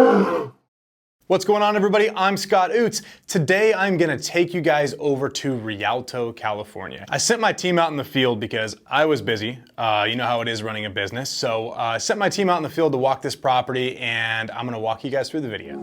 What's going on, everybody? I'm Scott Oots. Today I'm gonna take you guys over to Rialto, California. I sent my team out in the field because I was busy. You know how it is running a business. So I sent my team out in the field to walk this property, and I'm gonna walk you guys through the video.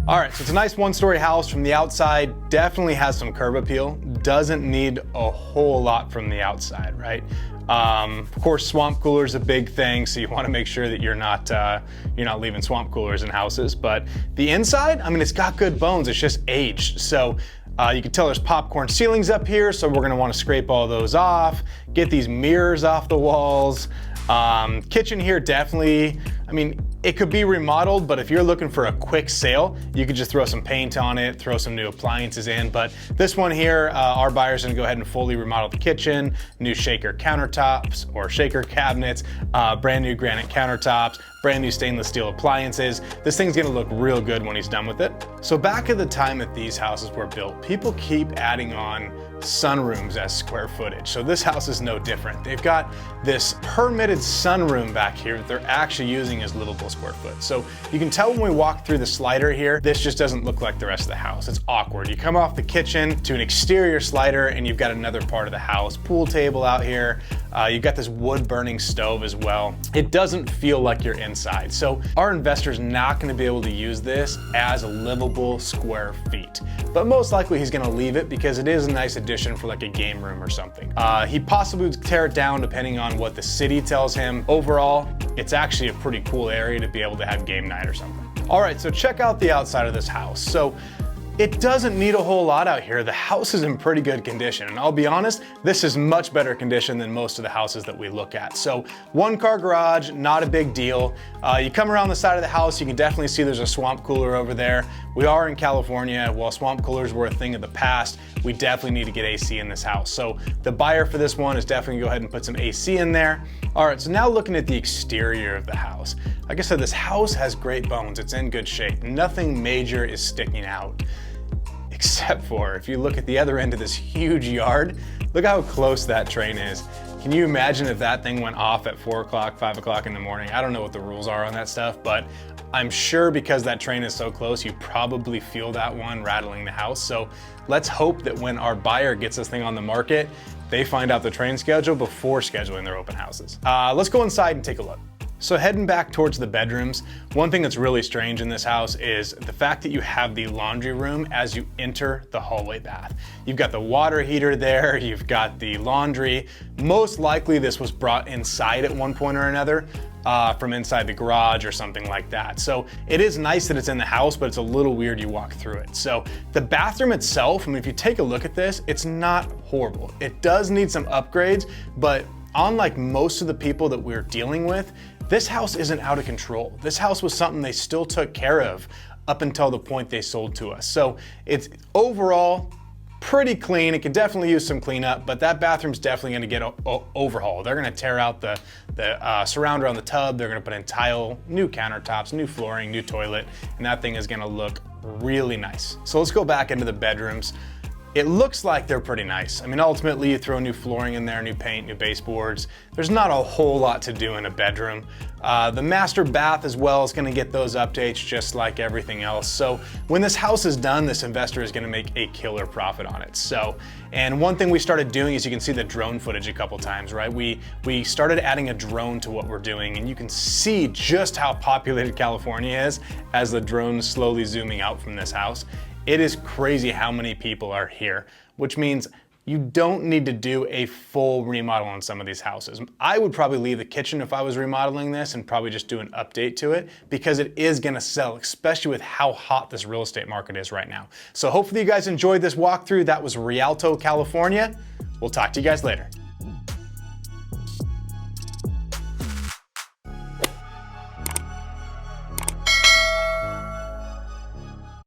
All right, so it's a nice one-story house from the outside, definitely has some curb appeal, doesn't need a whole lot from the outside, right? Of course, swamp cooler is a big thing, so you want to make sure that you're not leaving swamp coolers in houses. But the inside, I mean, it's got good bones, it's just aged. So you can tell there's popcorn ceilings up here, so we're gonna want to scrape all those off, get these mirrors off the walls. Kitchen here, definitely, I mean, it could be remodeled, but if you're looking for a quick sale, you could just throw some paint on it, throw some new appliances in. But this one here, our buyer's gonna go ahead and fully remodel the kitchen, new shaker countertops or shaker cabinets, brand new granite countertops, brand new stainless steel appliances. This thing's gonna look real good when he's done with it. So back at the time that these houses were built, people keep adding on sunrooms as square footage. So this house is no different. They've got this permitted sunroom back here that they're actually using as livable square foot. So you can tell when we walk through the slider here, this just doesn't look like the rest of the house. It's awkward. You come off the kitchen to an exterior slider and you've got another part of the house, pool table out here. You've got this wood burning stove as well. It doesn't feel like you're inside. So our investor's not gonna be able to use this as a livable square feet. But most likely he's gonna leave it because it is a nice addition for like a game room or something. He possibly would tear it down depending on what the city tells him. Overall, it's actually a pretty cool area to be able to have game night or something. All right, so check out the outside of this house. So it doesn't need a whole lot out here. The house is in pretty good condition. And I'll be honest, this is much better condition than most of the houses that we look at. So 1-car garage, not a big deal. You come around the side of the house, you can definitely see there's a swamp cooler over there. We are in California. While swamp coolers were a thing of the past, we definitely need to get AC in this house. So the buyer for this one is definitely gonna go ahead and put some AC in there. All right, so now looking at the exterior of the house. Like I said, this house has great bones. It's in good shape. Nothing major is sticking out. Except for, if you look at the other end of this huge yard, look how close that train is. Can you imagine if that thing went off at 4 o'clock, 5 o'clock in the morning? I don't know what the rules are on that stuff, but I'm sure because that train is so close, you probably feel that one rattling the house. So let's hope that when our buyer gets this thing on the market, they find out the train schedule before scheduling their open houses. Let's go inside and take a look. So heading back towards the bedrooms, one thing that's really strange in this house is the fact that you have the laundry room as you enter the hallway bath. You've got the water heater there, you've got the laundry. Most likely this was brought inside at one point or another from inside the garage or something like that. So it is nice that it's in the house, but it's a little weird you walk through it. So the bathroom itself, I mean, if you take a look at this, it's not horrible. It does need some upgrades, but unlike most of the people that we're dealing with, this house isn't out of control. This house was something they still took care of up until the point they sold to us. So it's overall pretty clean. It can definitely use some cleanup, but that bathroom's definitely gonna get overhauled. They're gonna tear out the surrounder on the tub. They're gonna put in tile, new countertops, new flooring, new toilet, and that thing is gonna look really nice. So let's go back into the bedrooms. It looks like they're pretty nice. I mean, ultimately you throw new flooring in there, new paint, new baseboards. There's not a whole lot to do in a bedroom. The master bath as well is gonna get those updates just like everything else. So when this house is done, this investor is gonna make a killer profit on it. So, and one thing we started doing is you can see the drone footage a couple times, right? We started adding a drone to what we're doing, and you can see just how populated California is as the drone is slowly zooming out from this house. It is crazy how many people are here, which means you don't need to do a full remodel on some of these houses. I would probably leave the kitchen if I was remodeling this and probably just do an update to it because it is gonna sell, especially with how hot this real estate market is right now. So hopefully you guys enjoyed this walkthrough. That was Rialto, California. We'll talk to you guys later.